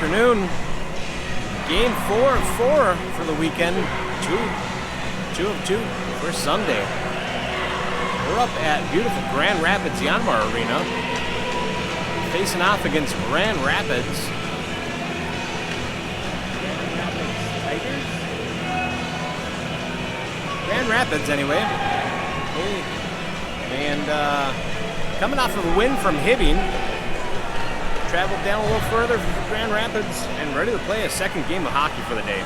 afternoon. Game 4 of 4 for the weekend. Two of 2 for Sunday. We're up at beautiful Grand Rapids Yanmar Arena, facing off against Grand Rapids. Grand Rapids, anyway. And coming off of a win from Hibbing, traveled down a little further for Grand Rapids and ready to play a second game of hockey for the day.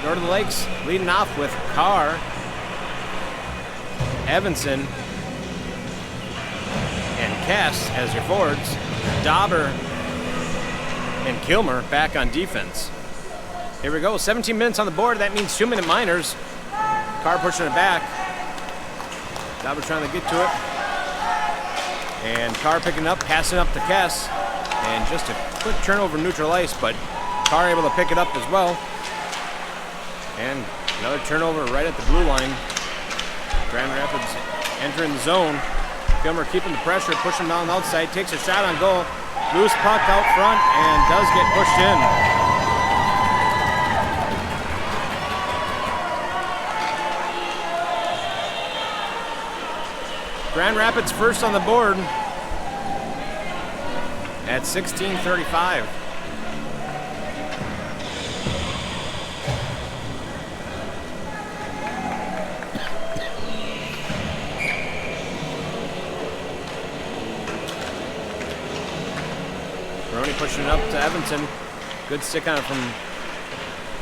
North of the Lakes leading off with Carr, Evanson, and Kes as your forwards. Dauber and Kilmer back on defense. Here we go, 17 minutes on the board. That means 2-minute minors. Carr pushing it back. Dauber trying to get to it. And Carr picking up, passing up to Kes. And just a quick turnover neutral ice, but Carr able to pick it up as well. And another turnover right at the blue line. Grand Rapids entering the zone. Kilmer keeping the pressure, pushing down the outside, takes a shot on goal. Loose puck out front and does get pushed in. Grand Rapids first on the board at 16:35. Moroni pushing it up to Evanson. Good stick on it from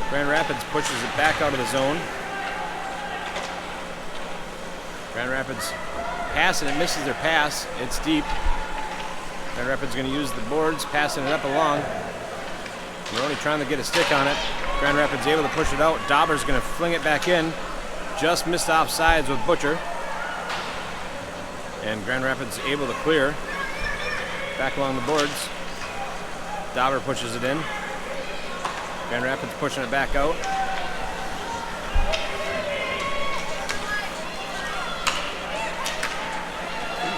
Grand Rapids, pushes it back out of the zone. Grand Rapids passing it, misses their pass. It's deep. Grand Rapids going to use the boards, passing it up along. Moroni trying to get a stick on it. Grand Rapids able to push it out. Dauber's going to fling it back in. Just missed off sides with Butcher. And Grand Rapids able to clear. Back along the boards. Dauber pushes it in. Grand Rapids pushing it back out.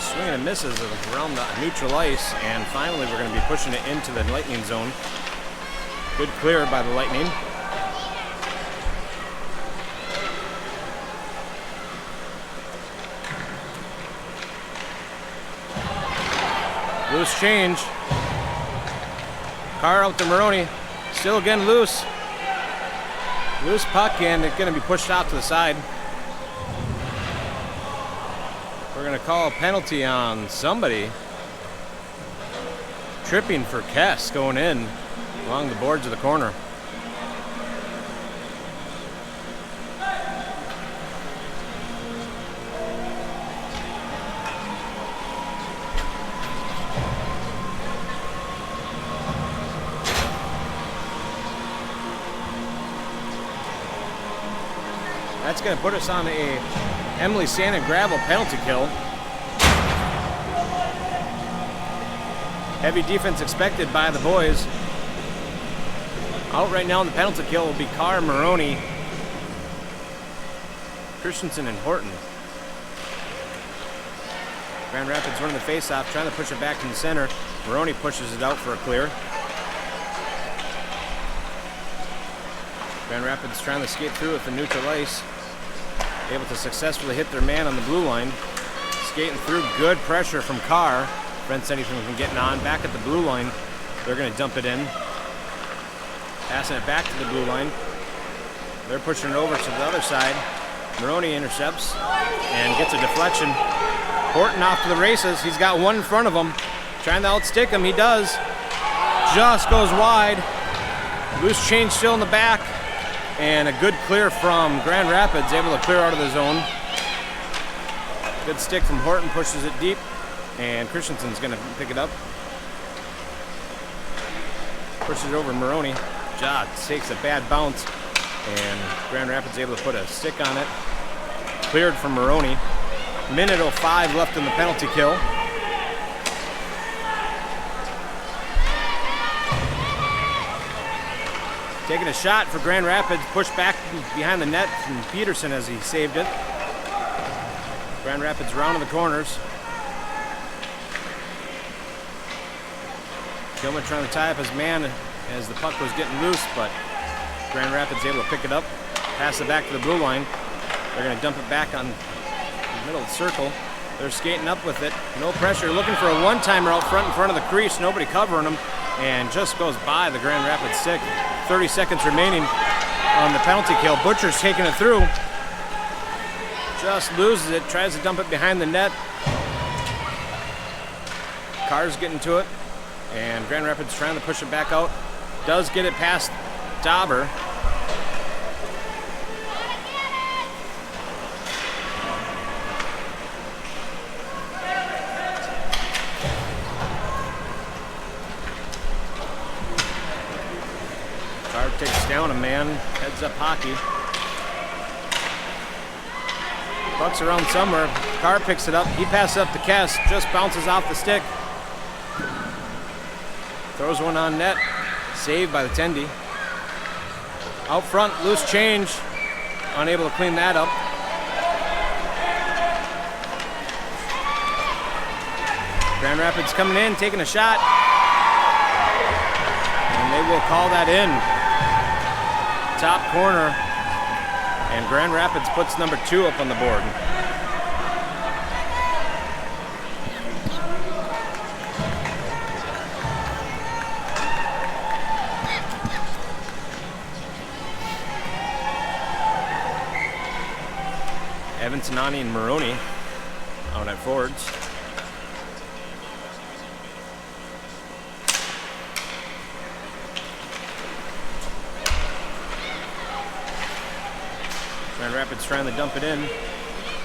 Swing and misses around the neutral ice, and finally we're going to be pushing it into the Lightning zone. Good clear by the Lightning. Loose change. Carr out to Moroni. Still again loose. Loose puck, and it's going to be pushed out to the side. We're going to call a penalty on somebody. Tripping for Kes going in along the boards of the corner. That's going to put us on a Emily Sand and Gravel penalty kill. Heavy defense expected by the boys. Out right now in the penalty kill will be Carr, Moroni, Christenson, and Horton. Grand Rapids running the face-off, trying to push it back in the center. Moroni pushes it out for a clear. Grand Rapids trying to skate through with the neutral ice. Able to successfully hit their man on the blue line. Skating through, good pressure from Carr. Prevents anything from getting on. Back at the blue line, they're going to dump it in. Passing it back to the blue line. They're pushing it over to the other side. Moroni intercepts and gets a deflection. Horton off to the races. He's got one in front of him. Trying to outstick him, he does. Just goes wide. Loose change still in the back. And a good clear from Grand Rapids, able to clear out of the zone. Good stick from Horton, pushes it deep, and Christenson's going to pick it up. Pushes it over Moroni. Takes a bad bounce, and Grand Rapids able to put a stick on it. Cleared from Moroni. Minute 05 left in the penalty kill. Taking a shot for Grand Rapids, pushed back behind the net from Peterson as he saved it. Grand Rapids rounding the corners. Kilmer trying to tie up his man as the puck was getting loose, but Grand Rapids able to pick it up, pass it back to the blue line. They're going to dump it back on the middle of the circle. They're skating up with it. No pressure. Looking for a one-timer out front in front of the crease. Nobody covering them. And just goes by the Grand Rapids stick. 30 seconds remaining on the penalty kill. Butcher's taking it through. Just loses it. Tries to dump it behind the net. Carr's getting to it. And Grand Rapids trying to push it back out. Does get it past Dauber. Carr takes down a man, heads up hockey. Puck's around somewhere. Carr picks it up. He passes up to Kes, just bounces off the stick. Throws one on net. Saved by the Tendy. Out front, loose change. Unable to clean that up. Grand Rapids coming in, taking a shot. And they will call that in. Top corner. And Grand Rapids puts number 2 up on the board. Tanani and Moroni out at forwards. Grand Rapids trying to dump it in.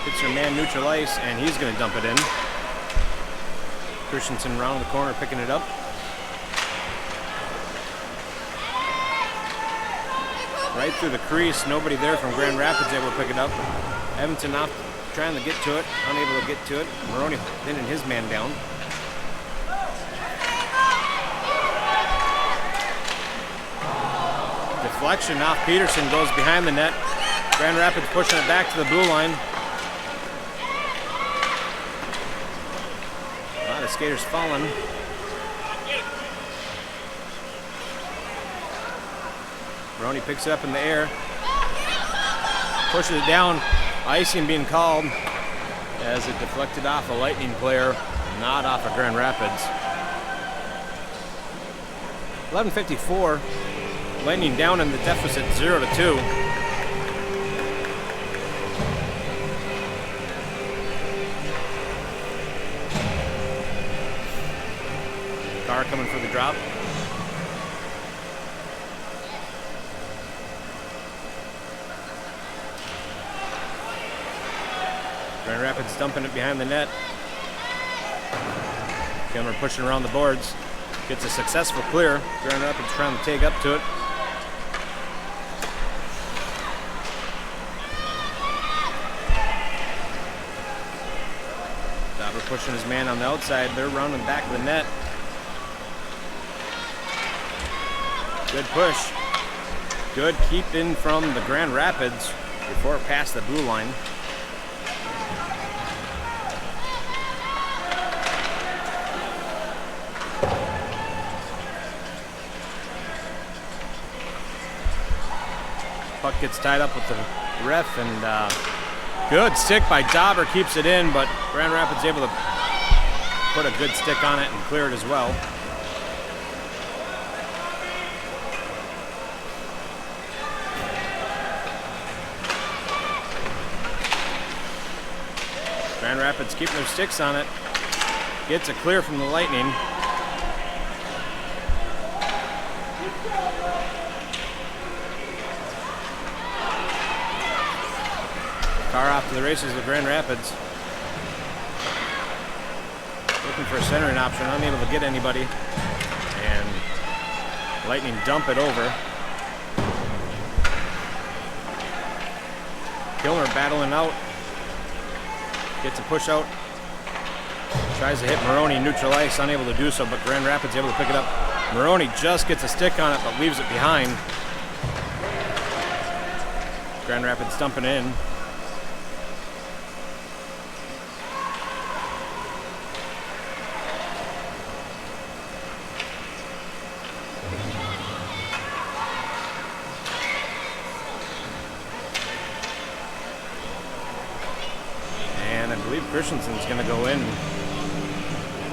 Hits her man neutral ice, and he's going to dump it in. Christenson round the corner picking it up. Right through the crease, nobody there from Grand Rapids able to pick it up. Evanson off, trying to get to it, unable to get to it. Moroni pinning his man down. Deflection off Peterson, goes behind the net. Grand Rapids pushing it back to the blue line. A lot of skaters falling. Moroni picks it up in the air. Pushes it down. Icing being called as it deflected off a Lightning player, not off of Grand Rapids. 11:54. Lightning down in the deficit 0-2. Carr coming for the drop. Grand Rapids dumping it behind the net. Kilmer pushing around the boards. Gets a successful clear. Grand Rapids trying to take up to it. Dauber pushing his man on the outside. They're rounding back of the net. Good push. Good keep in from the Grand Rapids before it passed the blue line. Puck gets tied up with the ref, and good stick by Dauber, keeps it in, but Grand Rapids able to put a good stick on it and clear it as well. Grand Rapids keeping their sticks on it. Gets a clear from the Lightning. Carr off to the races with Grand Rapids. Looking for a centering option, unable to get anybody. And Lightning dump it over. Kilmer battling out. Gets a push out. Tries to hit Moroni neutral ice, unable to do so, but Grand Rapids able to pick it up. Moroni just gets a stick on it, but leaves it behind. Grand Rapids dumping in. Christenson's going to go in.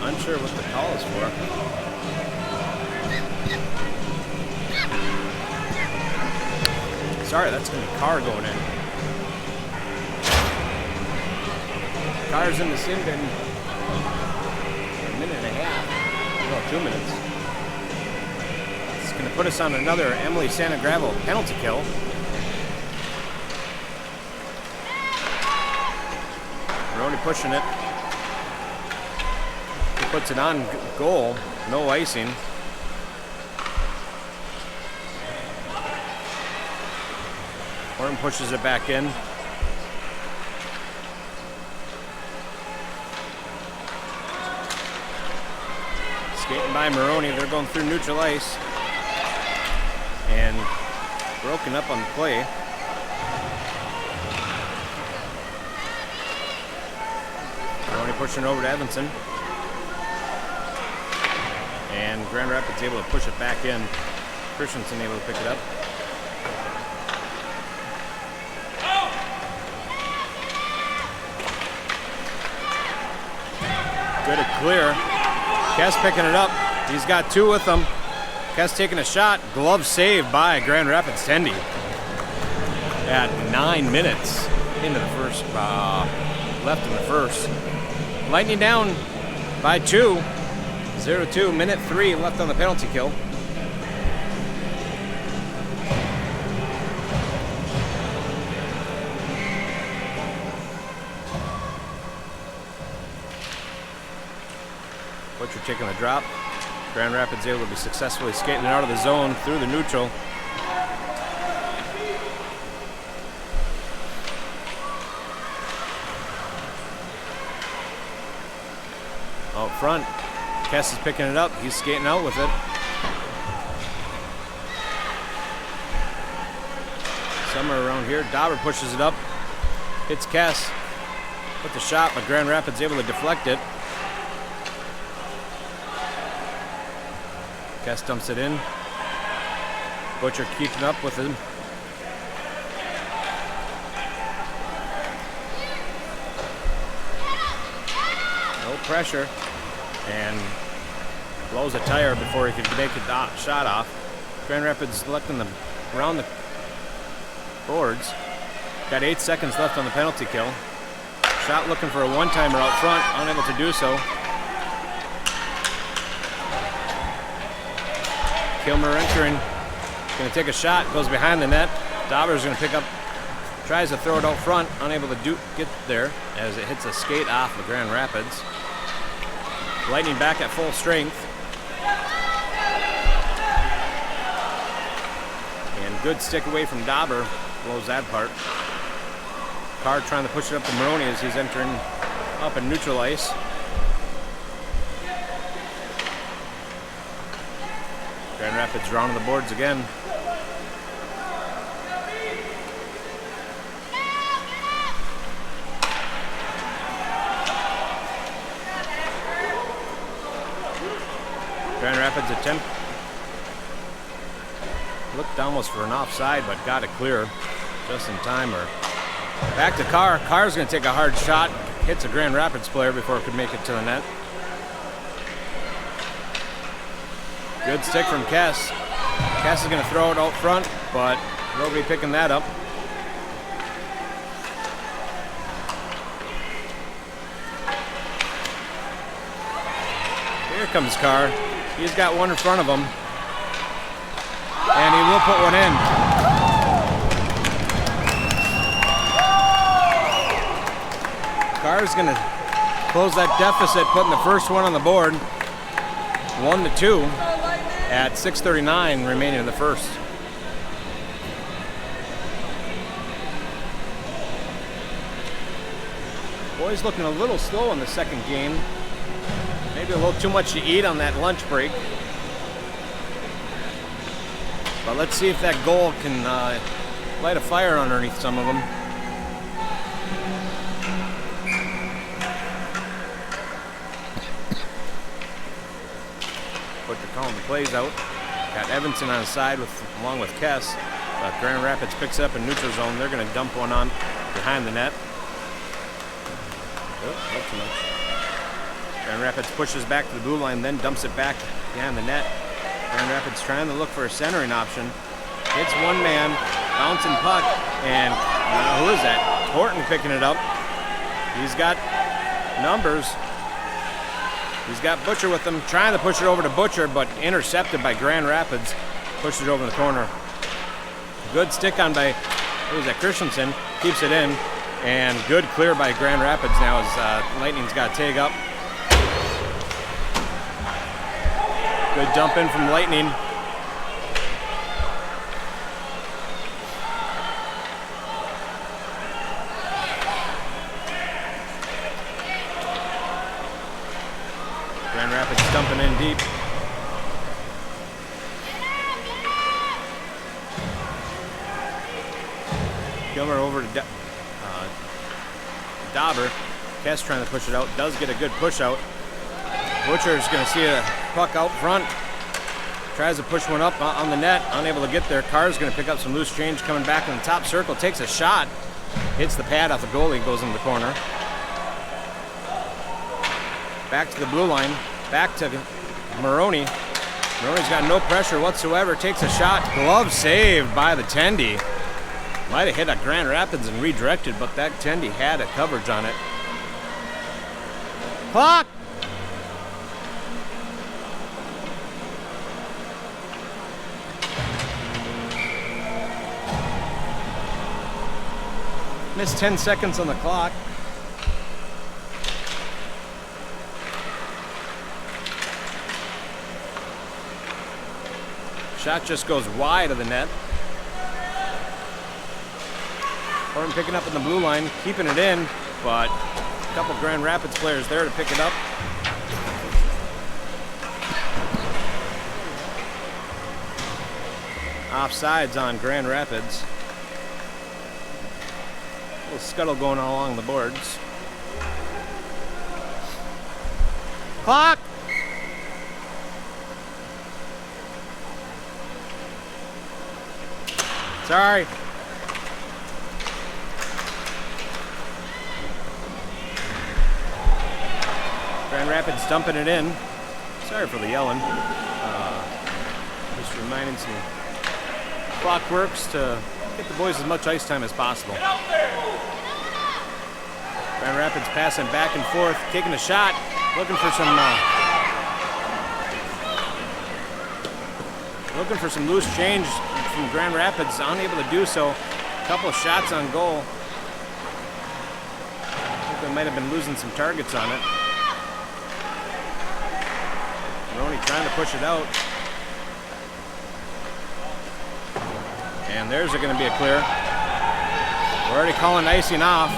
Unsure what the call is for. Sorry, that's going to be Carr going in. Carr's in the sin bin. A minute and a half. Well, 2 minutes. It's going to put us on another Emily Santa Gravel penalty kill. Moroni pushing it. He puts it on goal. No icing. Horn pushes it back in. Skating by Moroni. They're going through neutral ice. And broken up on the play. Moroni pushing over to Evanson. And Grand Rapids able to push it back in. Christenson able to pick it up. Good at clear. Kes picking it up. He's got 2 with him. Kes taking a shot. Glove saved by Grand Rapids Tendy. At 9 minutes into the first, left in the first. Lightning down by 2. 0-2. Minute 3 left on the penalty kill. Butcher taking the drop. Grand Rapids able to be successfully skating out of the zone through the neutral. Out front, Kes is picking it up. He's skating out with it. Somewhere around here, Dauber pushes it up. Hits Kes. With the shot, but Grand Rapids able to deflect it. Kes dumps it in. Butcher keeping up with him. No pressure. And blows a tire before he could make a shot off. Grand Rapids looking around the boards. Got 8 seconds left on the penalty kill. Shot looking for a one-timer out front, unable to do so. Kilmer entering, going to take a shot, goes behind the net. Dauber's going to pick up, tries to throw it out front, unable to get there as it hits a skate off of Grand Rapids. Lightning back at full strength. And good stick away from Dauber, blows that part. Carr trying to push it up to Moroni as he's entering up in neutral ice. Grand Rapids rounding the boards again. Grand Rapids attempt. Looked almost for an offside, but got it clear just in time. Or back to Carr. Carr's going to take a hard shot. Hits a Grand Rapids player before it could make it to the net. Good stick from Kes. Kes is going to throw it out front, but nobody picking that up. Here comes Carr. He's got one in front of him. And he will put one in. Carr's going to close that deficit, putting the first one on the board. 1-2. At 6:39 remaining in the first. Boys looking a little slow in the second game. Maybe a little too much to eat on that lunch break. But let's see if that goal can light a fire underneath some of them. Butcher calling the plays out. Got Evanson on his side along with Kes. But Grand Rapids picks it up in neutral zone. They're going to dump one on behind the net. not too much. Grand Rapids pushes back to the blue line, then dumps it back behind the net. Grand Rapids trying to look for a centering option. Hits one man, bouncing puck, and who is that? Horton picking it up. He's got numbers. He's got Butcher with him, trying to push it over to Butcher, but intercepted by Grand Rapids. Pushes it over in the corner. Good stick on by, who is that, Christenson. Keeps it in, and good clear by Grand Rapids now as Lightning's got a tag up. Good dump in from Lightning. Grand Rapids dumping in deep. Gilmer over to Dauber. Kes trying to push it out. Does get a good push out. Butcher's going to see a puck out front. Tries to push one up on the net. Unable to get there. Carr's going to pick up some loose change coming back in the top circle. Takes a shot. Hits the pad off the goalie. Goes into the corner. Back to the blue line. Back to Moroni. Moroni's got no pressure whatsoever. Takes a shot. Glove saved by the Tendy. Might have hit a Grand Rapids and redirected, but that Tendy had a coverage on it. Clock! Missed 10 seconds on the clock. Shot just goes wide of the net. Horton picking up in the blue line, keeping it in, but a couple Grand Rapids players there to pick it up. Offsides on Grand Rapids. A little scuttle going along the boards. Clock! Sorry. Grand Rapids dumping it in. Sorry for the yelling. Just reminding some clockworks to get the boys as much ice time as possible. Grand Rapids passing back and forth, taking a shot, looking for some loose change from Grand Rapids, unable to do so. A couple of shots on goal. I think they might have been losing some targets on it. Moroni trying to push it out. And there's going to be a clear. We're already calling icing off.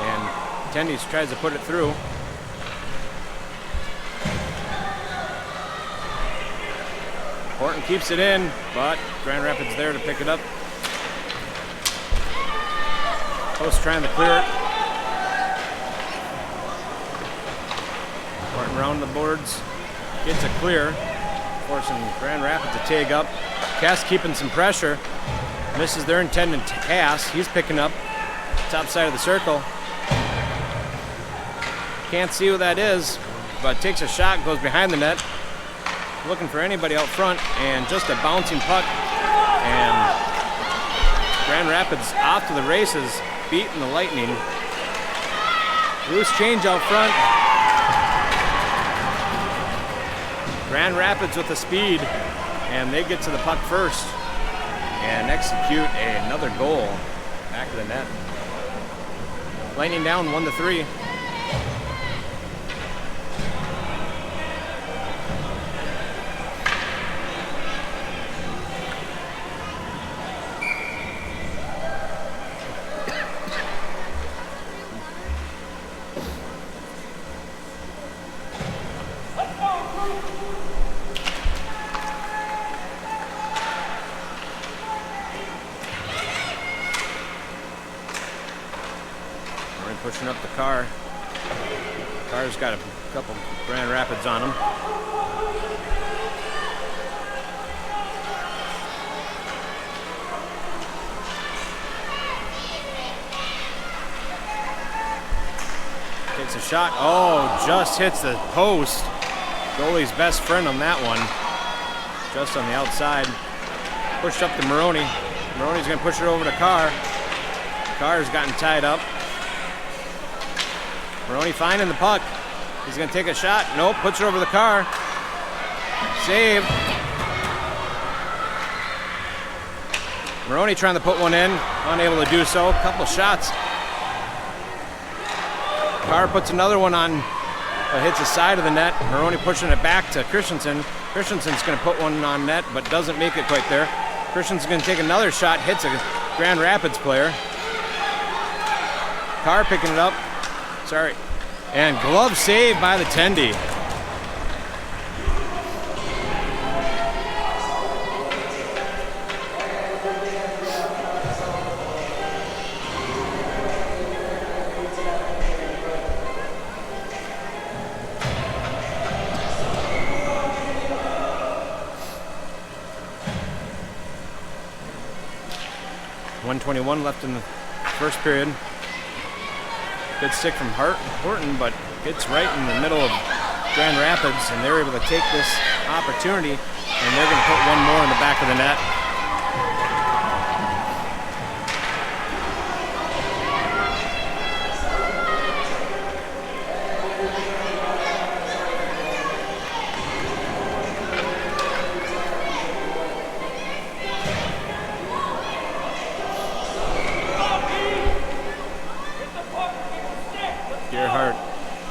And Tendies tries to put it through. Horton keeps it in, but Grand Rapids there to pick it up. Post trying to clear it. Horton around the boards, gets a clear, forcing Grand Rapids to tag up. Kes keeping some pressure, misses their intended pass. He's picking up top side of the circle. Can't see who that is, but takes a shot, goes behind the net. Looking for anybody out front, and just a bouncing puck. And Grand Rapids off to the races, beating the Lightning. Loose change out front. Grand Rapids with the speed, and they get to the puck first and execute another goal back of the net. Lightning down 1-3. Pushing up the car. Car's got a couple Grand Rapids on him. shot. Oh, just hits the post. Goalie's best friend on that one. Just on the outside. Pushed up to Moroni. Moroni's going to push it over to Carr. Carr's gotten tied up. Moroni finding the puck. He's going to take a shot. Nope, puts it over the Carr. Save. Moroni trying to put one in. Unable to do so. A couple shots. Carr puts another one on. Hits the side of the net. Moroni pushing it back to Christenson. Christenson's going to put one on net, but doesn't make it quite there. Christenson's going to take another shot. Hits a Grand Rapids player. Carr picking it up. Sorry. And glove save by the Tendy. .121 left in the first period. Good stick from Horton, but it's right in the middle of Grand Rapids, and they're able to take this opportunity, and they're going to put one more in the back of the net.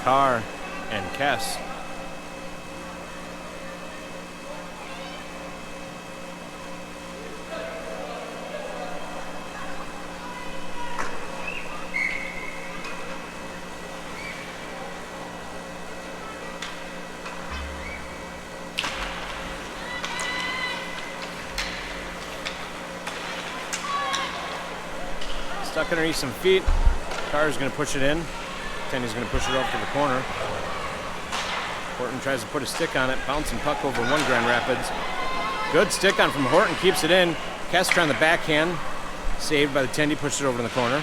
Carr and Kes. Stuck underneath some feet. Carr's going to push it in. He's going to push it off to the corner. Horton tries to put a stick on it. Bouncing puck over one Grand Rapids. Good stick on from Horton. Keeps it in. Kes trying the backhand. Saved by the Tendy. Pushes it over in the corner.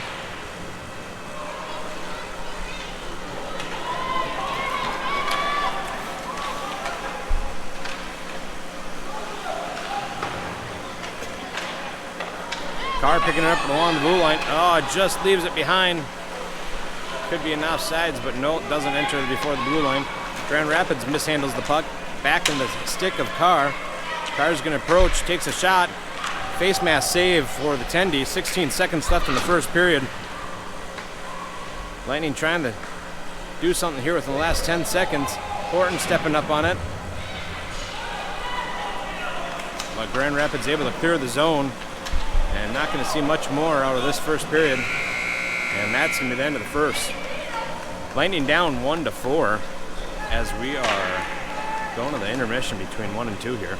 Carr picking it up along the blue line. Oh, it just leaves it behind. Could be an offsides, but no, it doesn't enter before the blue line. Grand Rapids mishandles the puck. Back in the stick of Carr. Carr's going to approach, takes a shot. Face mask save for the Tendy. 16 seconds left in the first period. Lightning trying to do something here within the last 10 seconds. Horton stepping up on it. But Grand Rapids able to clear the zone. And not going to see much more out of this first period. And that's going to be the end of the first. Lightning down 1-4 as we are going to the intermission between 1 and 2 here.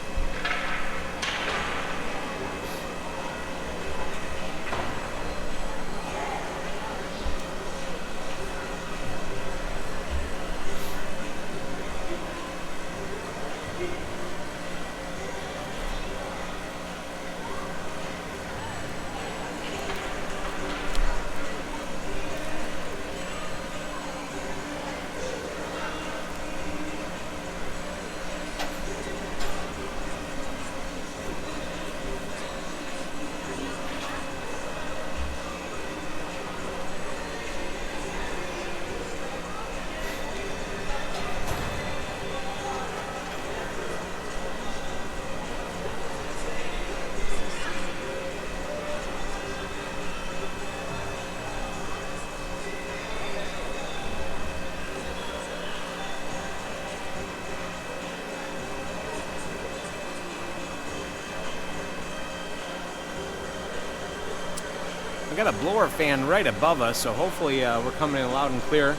Got a blower fan right above us, so hopefully we're coming in loud and clear.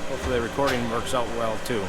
Hopefully the recording works out well too.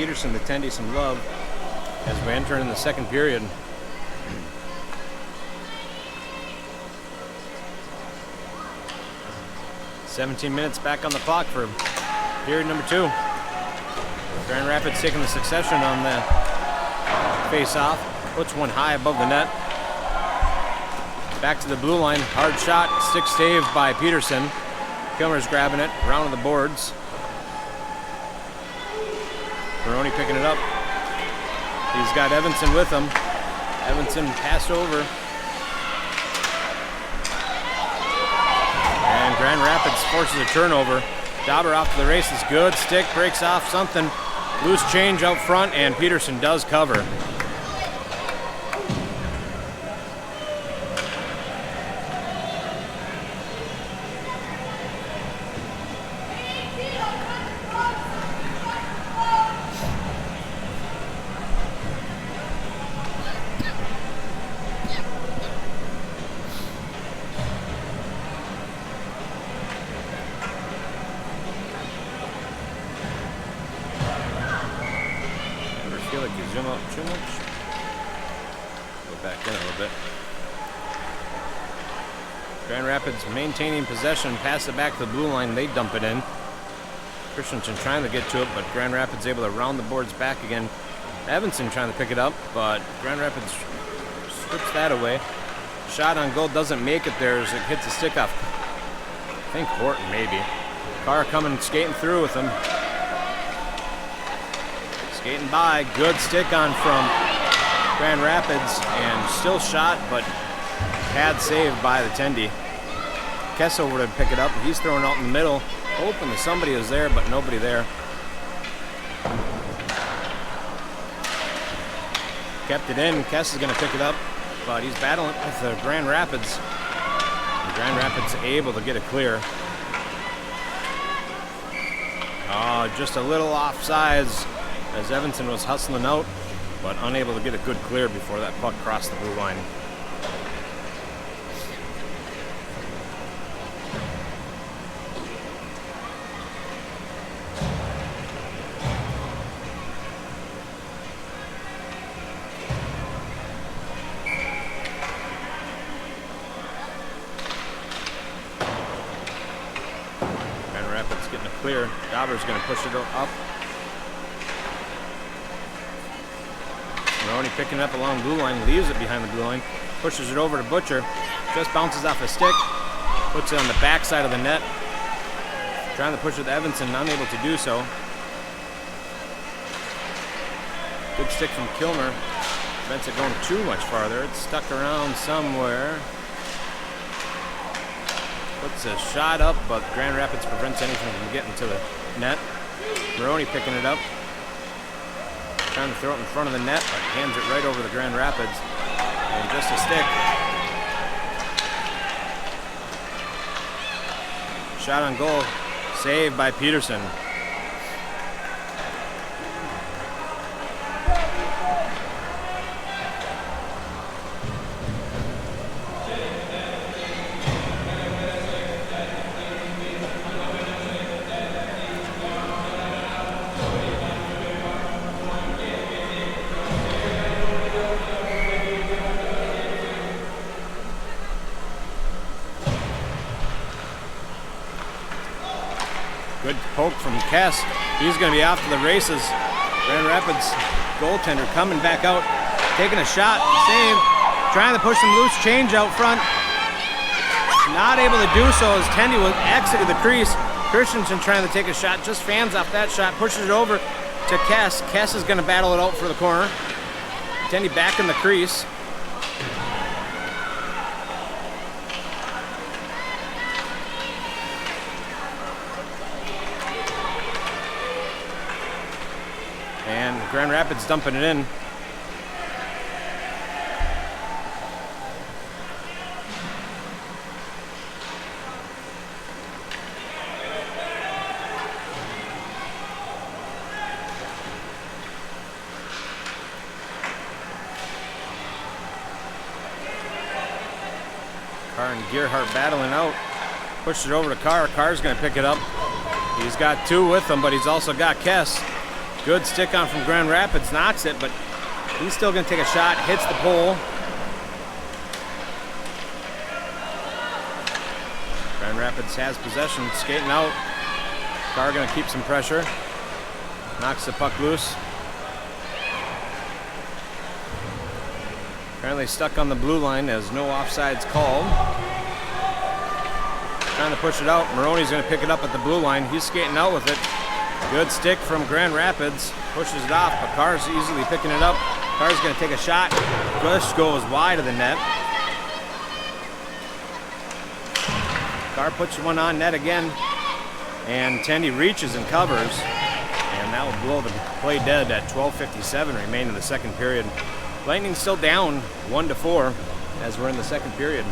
Peterson, the Tendy, some love as we enter in the second period. "17 minutes back on the clock for period number 2. Grand Rapids taking the succession on the face-off. Puts one high above the net. Back to the blue line. Hard shot. Stick saved by Peterson. Kilmer's grabbing it. Round of the boards. Moroni picking it up. He's got Evanson with him. Evanson passed over. And Grand Rapids forces a turnover. Dauber off to the races. Good stick. Breaks off something. Loose change out front, and Peterson does cover. Zoom out too much. Go back in a little bit. Grand Rapids maintaining possession, pass it back to the blue line, they dump it in. Christenson trying to get to it, but Grand Rapids able to round the boards back again. Evanson trying to pick it up, but Grand Rapids strips that away. Shot on goal doesn't make it there as it hits the stick off. I think Horton maybe. Carr coming, skating through with him. Skating by, good stick on from Grand Rapids, and still shot, but pad saved by the Tendy. Kes over to pick it up, he's throwing out in the middle, hoping that somebody was there, but nobody there. Kept it in, Kes is going to pick it up, but he's battling with the Grand Rapids. And Grand Rapids able to get it clear. Oh, just a little offsides as Evanson was hustling out, but unable to get a good clear before that puck crossed the blue line. Grand Rapids getting it clear. Dauber's going to push it up. Moroni picking it up along blue line, leaves it behind the blue line, pushes it over to Butcher, just bounces off a stick, puts it on the back side of the net, trying to push it with Evanson, unable to do so. Good stick from Kilmer, prevents it going too much farther. It's stuck around somewhere. Puts a shot up, but Grand Rapids prevents anything from getting to the net. Moroni picking it up. Trying to throw it in front of the net, but hands it right over the Grand Rapids. And just a stick. Shot on goal, saved by Peterson. Good poke from Kes. He's going to be off to the races. Grand Rapids goaltender coming back out, taking a shot, save, trying to push some loose change out front. Not able to do so as Tendy will exit the crease. Christenson trying to take a shot, just fans off that shot, pushes it over to Kes. Kes is going to battle it out for the corner. Tendy back in the crease. And Grand Rapids dumping it in. Carr and Gearhart battling out. Pushes it over to Carr. Carr's going to pick it up. He's got two with him, but he's also got Kes. Good stick on from Grand Rapids, knocks it, but he's still going to take a shot, hits the pole. Grand Rapids has possession, skating out. Carr going to keep some pressure. Knocks the puck loose. Apparently stuck on the blue line as no offsides called. Trying to push it out. Moroni's going to pick it up at the blue line. He's skating out with it. Good stick from Grand Rapids. Pushes it off, but Carr's easily picking it up. Carr's going to take a shot. Push goes wide of the net. Carr puts one on net again. And Tendy reaches and covers. And that will blow the play dead at 12:57 remaining in the second period. Lightning still down 1-4 as we're in the second period.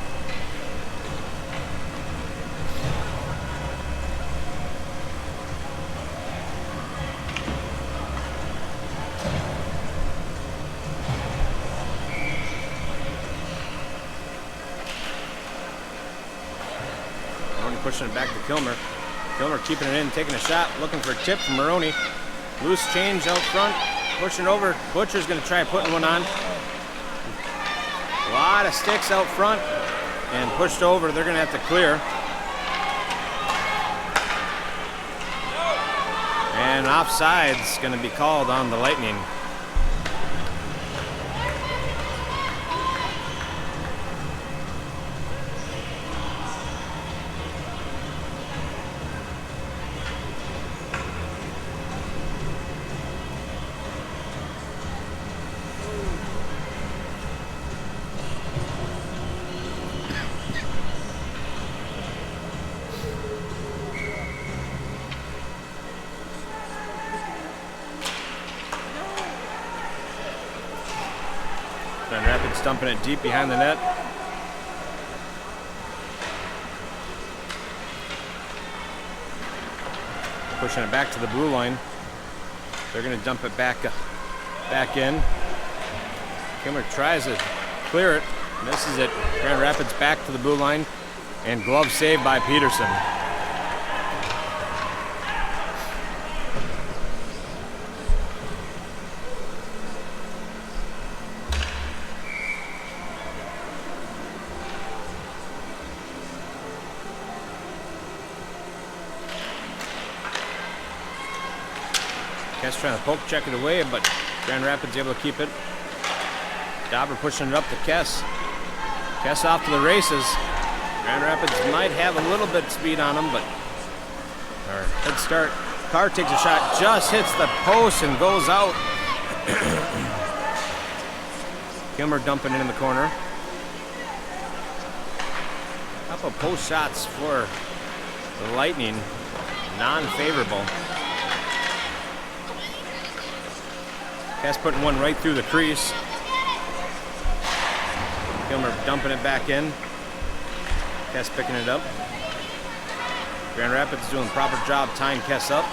Pushing it back to Kilmer. Kilmer keeping it in, taking a shot, looking for a tip from Moroni. Loose change out front, pushing it over. Butcher's going to try putting one on. A lot of sticks out front and pushed over. They're going to have to clear. And offside's going to be called on the Lightning. Grand Rapids dumping it deep behind the net. Pushing it back to the blue line. They're going to dump it back in. Kilmer tries to clear it. Misses it. Grand Rapids back to the blue line. And glove save by Peterson. Kes trying to poke check it away, but Grand Rapids able to keep it. Dauber pushing it up to Kes. Kes off to the races. Grand Rapids might have a little bit of speed on them, but our head start. Carr takes a shot, just hits the post and goes out. Kilmer dumping it in the corner. Couple post shots for the Lightning, non-favorable. Kes putting one right through the crease. Kilmer dumping it back in. Kes picking it up. Grand Rapids doing a proper job tying Kes up.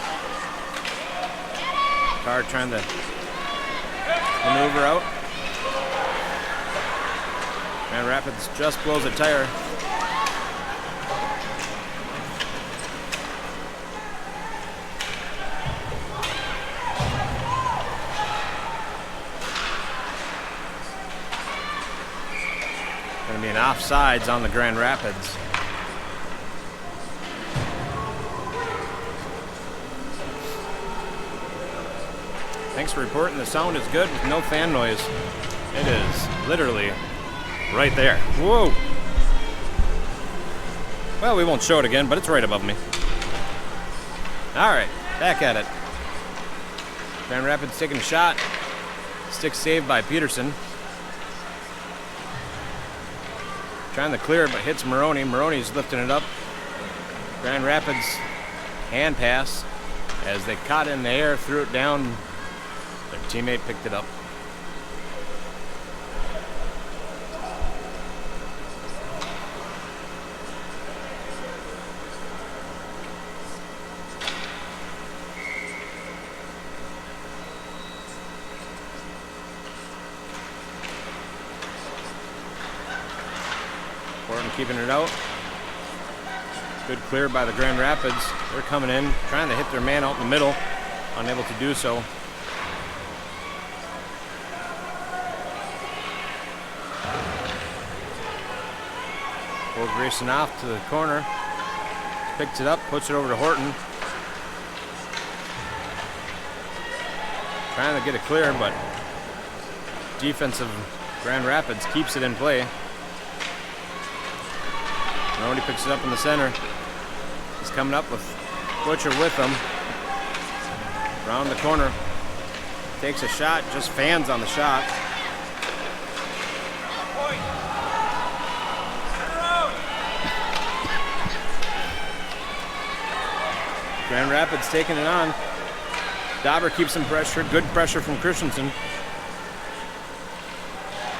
Carr trying to maneuver out. Grand Rapids just blows a tire. Going to be an offsides on the Grand Rapids. Thanks for reporting. The sound is good with no fan noise. It is literally right there. Whoa! Well, we won't show it again, but it's right above me. All right, back at it. Grand Rapids taking a shot. Stick saved by Peterson. Trying to clear it, but hits Moroni. Moroni's lifting it up. Grand Rapids hand pass as they caught it in the air, threw it down. Their teammate picked it up. Keeping it out. Good clear by the Grand Rapids. They're coming in, trying to hit their man out in the middle. Unable to do so. Kole racing off to the corner. Picks it up, puts it over to Horton. Trying to get it clear, but defensive Grand Rapids keeps it in play. Moroni picks it up in the center. He's coming up with Butcher with him. Around the corner. Takes a shot, just fans on the shot. Grand Rapids taking it on. Dauber keeps some pressure, good pressure from Christenson.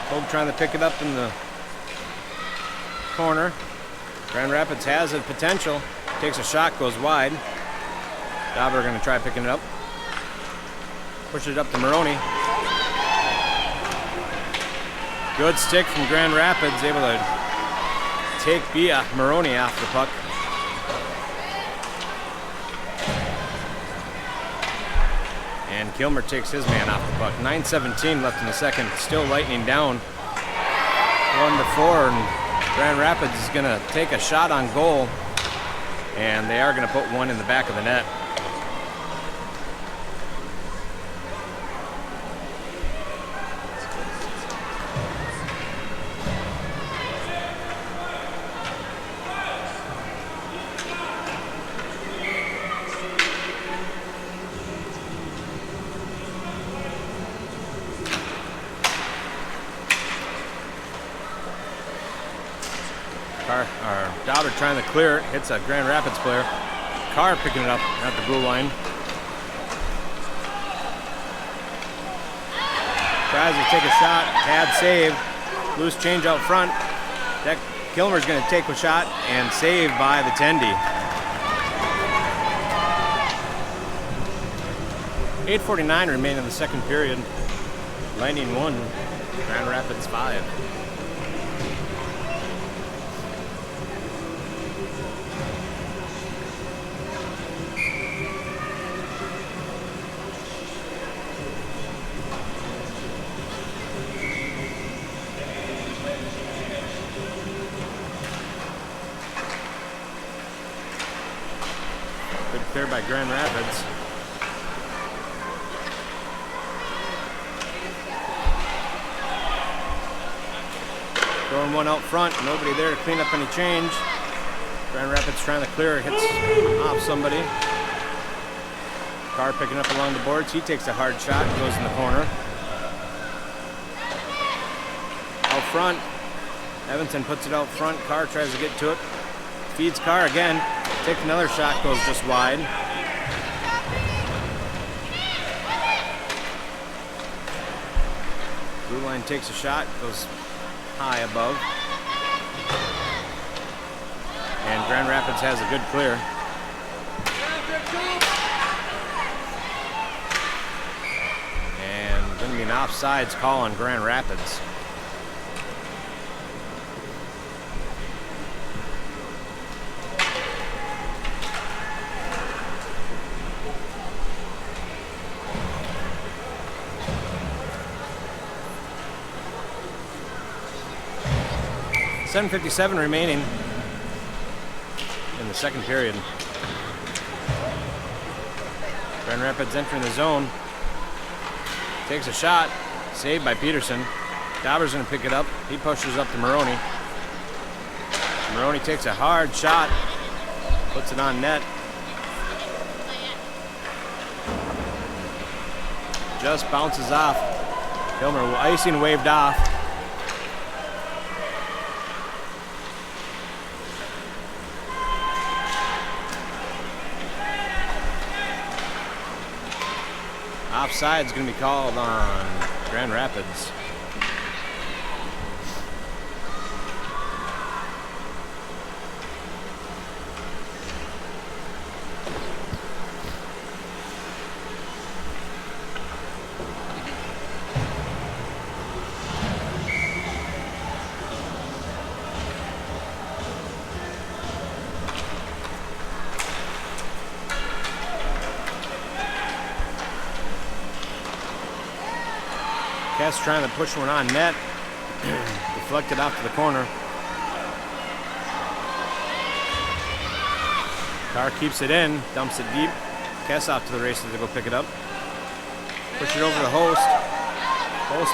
Kole trying to pick it up in the corner. Grand Rapids has a potential. Takes a shot, goes wide. Dauber going to try picking it up. Pushes it up to Moroni. Good stick from Grand Rapids, able to take Moroni off the puck. And Kilmer takes his man off the puck. 9:17 left in the second. Still Lightning down 1-4. And Grand Rapids is going to take a shot on goal. And they are going to put one in the back of the net. Dauber trying to clear it, hits a Grand Rapids player. Carr picking it up at the blue line. Tries to take a shot, bad save. Loose change out front. Kilmer's going to take a shot and save by the Tendy. 8:49 remain in the second period. Lightning 1, Grand Rapids 5. Clear by Grand Rapids. Throwing one out front, nobody there to clean up any change. Grand Rapids trying to clear, hits off somebody. Carr picking up along the boards. He takes a hard shot, goes in the corner. Out front, Evanson puts it out front. Carr tries to get to it. Feeds Carr again. Takes another shot, goes just wide. Blue line takes a shot, goes high above. And Grand Rapids has a good clear. And going to be an offsides call on Grand Rapids. .7:57 remaining in the second period. Grand Rapids entering the zone. Takes a shot. Saved by Peterson. Dauber's going to pick it up. He pushes up to Moroni. Moroni takes a hard shot. Puts it on net. Just bounces off. Kilmer icing waved off. Offside is going to be called on Grand Rapids. Kes trying to push one on net. Deflected off to the corner. Carr keeps it in, dumps it deep. Kes off to the races to go pick it up. Push it over to Host. Host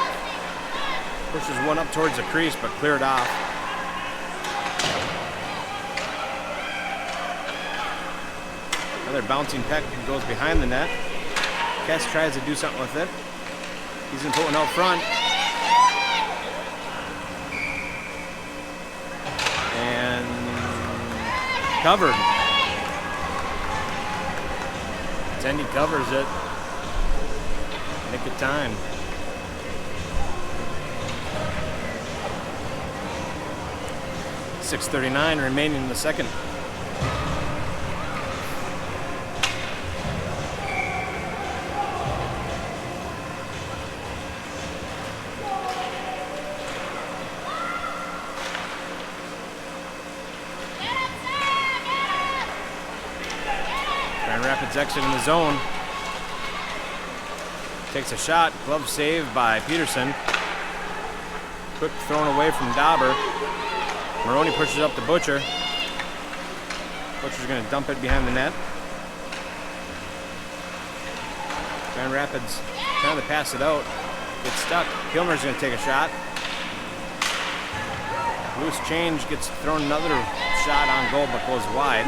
pushes one up towards the crease, but cleared off. Another bouncing peck goes behind the net. Kes tries to do something with it. He's going to put one out front. And covered. Tendy covers it. Nick of time. .6:39 remaining in the second. Grand Rapids exit in the zone. Takes a shot. Glove save by Peterson. Quick thrown away from Dauber. Moroni pushes up to Butcher. Butcher's going to dump it behind the net. Grand Rapids trying to pass it out. Gets stuck. Kilmer's going to take a shot. Loose change, gets thrown another shot on goal but goes wide.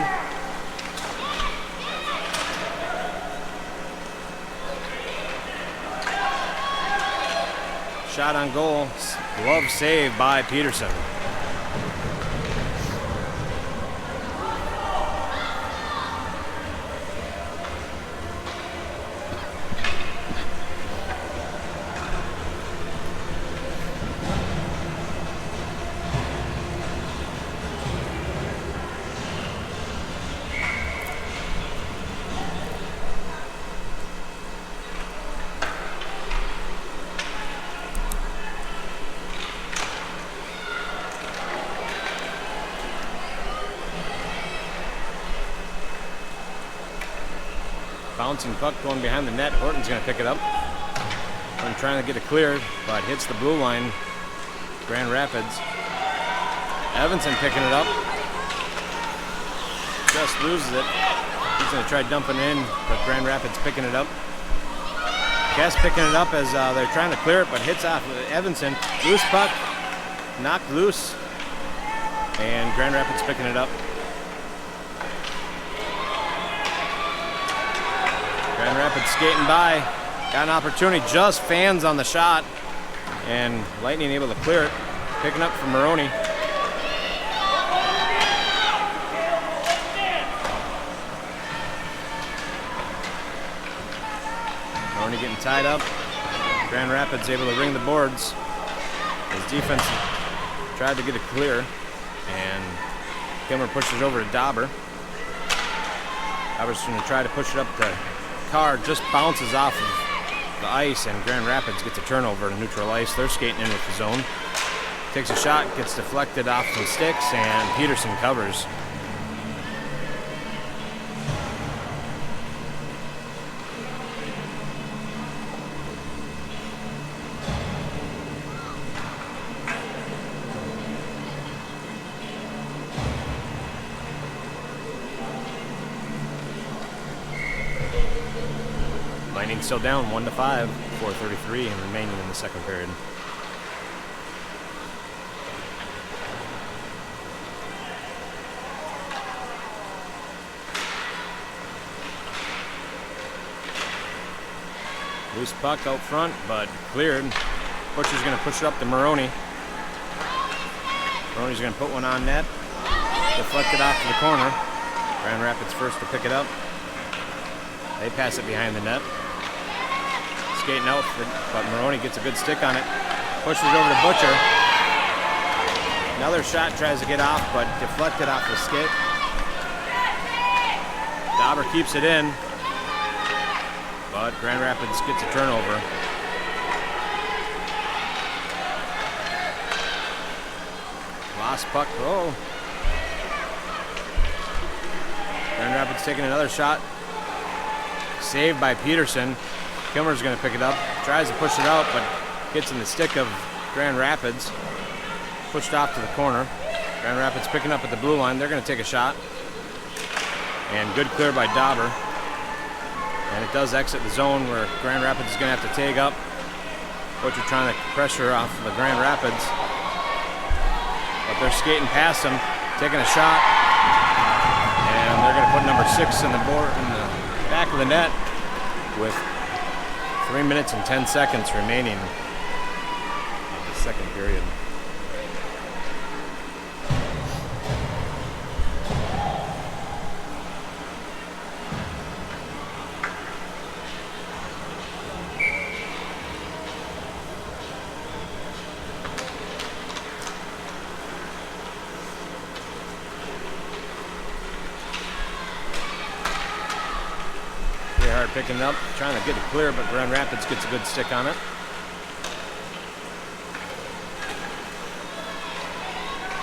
Shot on goal. Glove save by Peterson. Bouncing puck going behind the net. Horton's going to pick it up. Horton trying to get it cleared, but hits the blue line. Grand Rapids. Evanson picking it up. Just loses it. He's going to try dumping in, but Grand Rapids picking it up. Kes picking it up as they're trying to clear it, but hits off Evanson. Loose puck. Knocked loose. And Grand Rapids picking it up. Grand Rapids skating by, got an opportunity, just fans on the shot, and Lightning able to clear it. Picking up from Moroni. Moroni getting tied up. Grand Rapids able to ring the boards. His defense tried to get it clear, and Kilmer pushes over to Dauber. Dauber's going to try to push it up to Carr, just bounces off of the ice, and Grand Rapids gets a turnover to neutral ice. They're skating in with the zone. Takes a shot, gets deflected off some sticks, and Peterson covers. Still down 1-5, 4:33 and remaining in the second period. Loose puck out front, but cleared. Butcher's going to push it up to Moroni. Moroni's going to put one on net. Deflected off to the corner. Grand Rapids first to pick it up. They pass it behind the net. Skating out, but Moroni gets a good stick on it. Pushes over to Butcher. Another shot tries to get off, but deflected off the skate. Dauber keeps it in, but Grand Rapids gets a turnover. Lost puck. Oh. Grand Rapids taking another shot. Saved by Peterson. Kilmer's going to pick it up, tries to push it out, but gets in the stick of Grand Rapids. Pushed off to the corner. Grand Rapids picking up at the blue line. They're going to take a shot. And good clear by Dauber. And it does exit the zone where Grand Rapids is going to have to tag up. Butcher trying to pressure off the Grand Rapids. But they're skating past him, taking a shot. And they're going to put number 6 in the back of the net with 3 minutes and 10 seconds remaining of the second period. Picking it up, trying to get it clear, but Grand Rapids gets a good stick on it.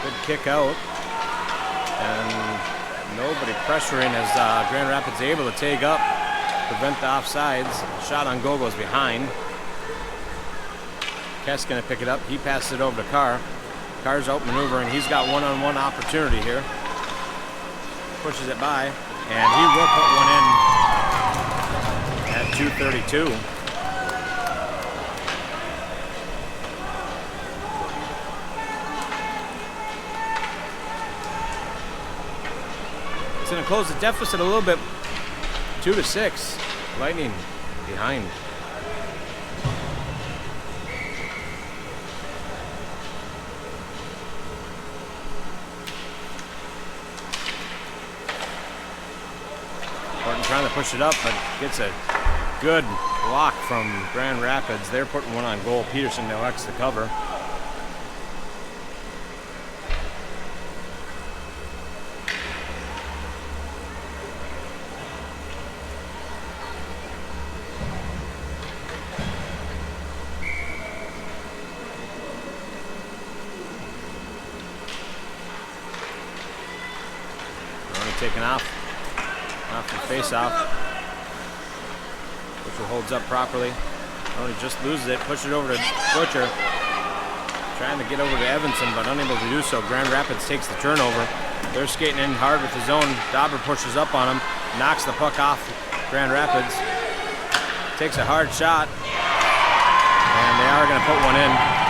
Good kick out. And nobody pressuring as Grand Rapids able to take up, prevent the offsides. Shot on goal goes behind. Kes gonna pick it up. He passes it over to Carr. Carr's out maneuvering. He's got one-on-one opportunity here. Pushes it by, and he will put one in. 2:32. It's going to close the deficit a little bit. 2-6. Lightning behind. Horton trying to push it up, but gets a good block from Grand Rapids. They're putting one on goal. Peterson now X the cover. Moroni taken off the face-off. Butcher holds up properly. Moroni just loses it. Push it over to Butcher. Trying to get over to Evanson, but unable to do so. Grand Rapids takes the turnover. They're skating in hard with his own. Dauber pushes up on him. Knocks the puck off Grand Rapids. Takes a hard shot. And they are going to put one in.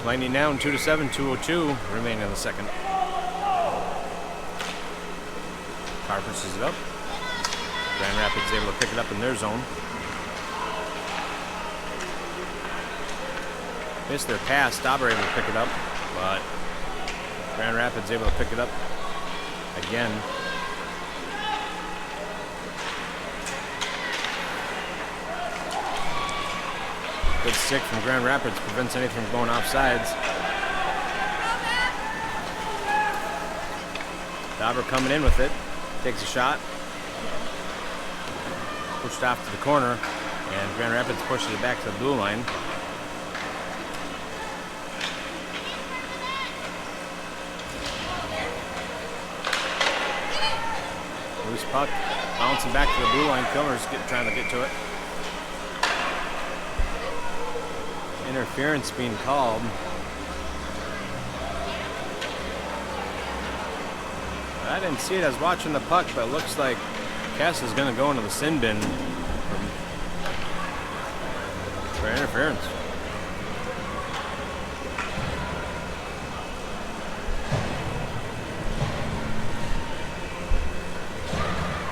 Lightning down 2-7, 2:02 remaining in the second. Carr pushes it up. Grand Rapids able to pick it up in their zone. Missed their pass. Dauber able to pick it up, but Grand Rapids able to pick it up again. Good stick from Grand Rapids, prevents anything from going offsides. Dauber coming in with it, takes a shot. Pushed off to the corner, and Grand Rapids pushes it back to the blue line. Loose puck, bouncing back to the blue line. Kilmer's trying to get to it. Interference being called. I didn't see it. I was watching the puck, but it looks like Kes is going to go into the sin bin for interference.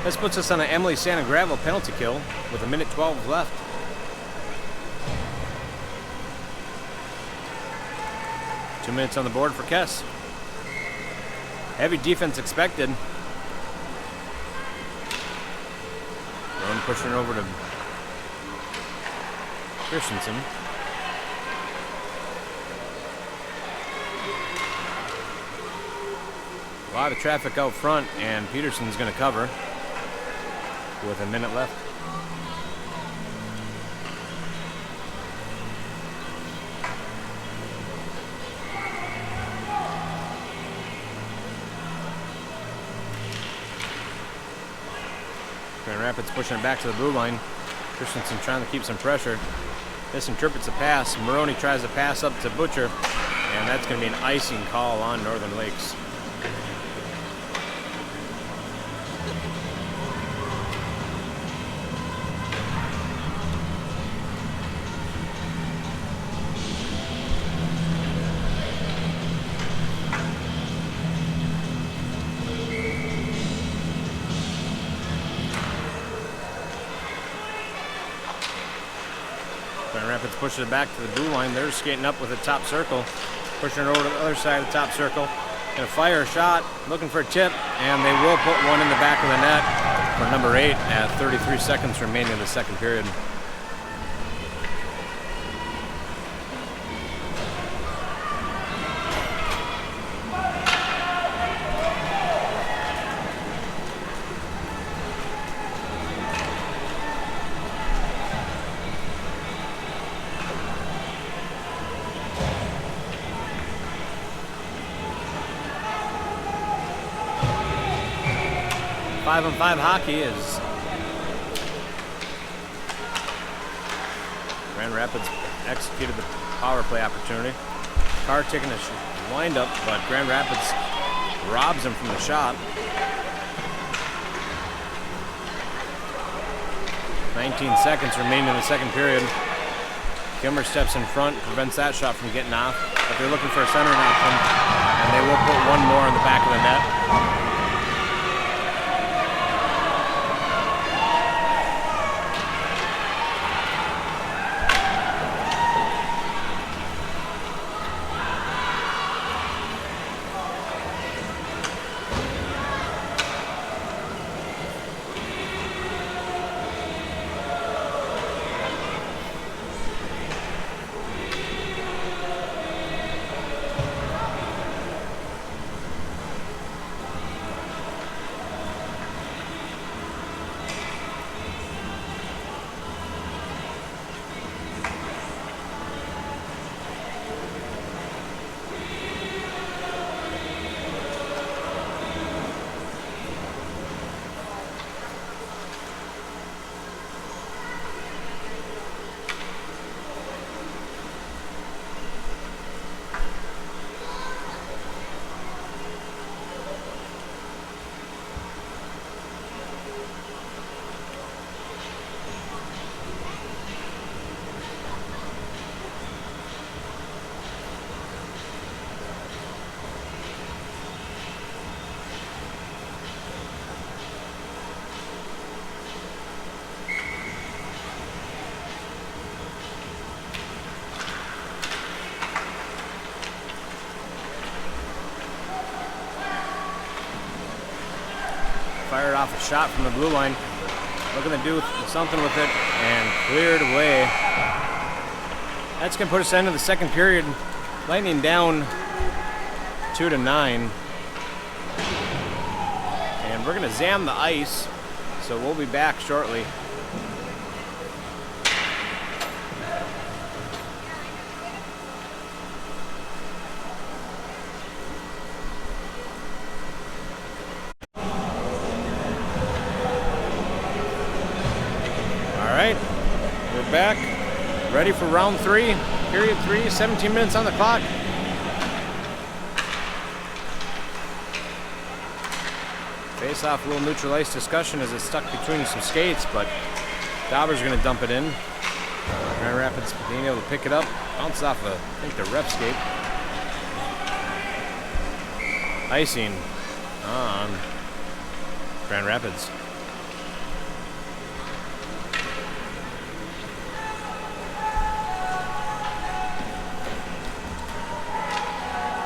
This puts us on an Emily Santa Gravel penalty kill with 1:12 left. Two minutes on the board for Kes. Heavy defense expected. Moroni pushing it over to Christenson. A lot of traffic out front, and Peterson's going to cover with 1 minute left. Grand Rapids pushing it back to the blue line. Christenson trying to keep some pressure. Misinterprets the pass. Moroni tries to pass up to Butcher, and that's going to be an icing call on Northern Lakes. Grand Rapids pushes it back to the blue line. They're skating up with the top circle, pushing it over to the other side of the top circle. Gonna fire a shot, looking for a tip, and they will put one in the back of the net for number 8 at 33 seconds remaining in the second period. Five-on-five hockey is Grand Rapids executed the power play opportunity. Carr taking a wind up, but Grand Rapids robs him from the shot. 19 seconds remaining in the second period. Kimmer steps in front, prevents that shot from getting off, but they're looking for a centering option, and they will put one more in the back of the net. Fired off a shot from the blue line, looking to do something with it, and cleared away. That's going to put us into the second period. Lightning down 2-9. And we're going to zam the ice, so we'll be back shortly. Back, ready for round 3, period 3, 17 minutes on the clock. Face off, a little neutral ice discussion as it's stuck between some skates, but Dauber's going to dump it in. Grand Rapids being able to pick it up, bounces off I think the ref skate. Icing on Grand Rapids.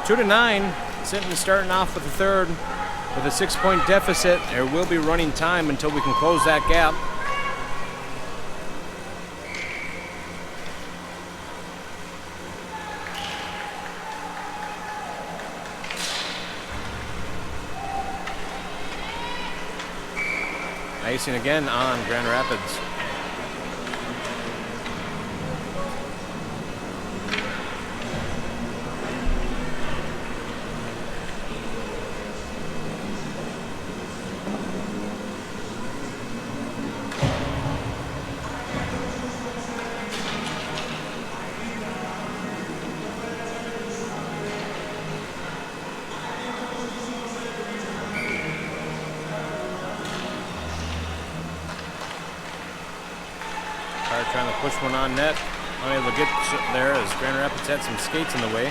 2-9, Sinton starting off with the third with a 6-point deficit. There will be running time until we can close that gap. Icing again on Grand Rapids. trying to push one on net. Unable to get there as Grand Rapids had some skates in the way.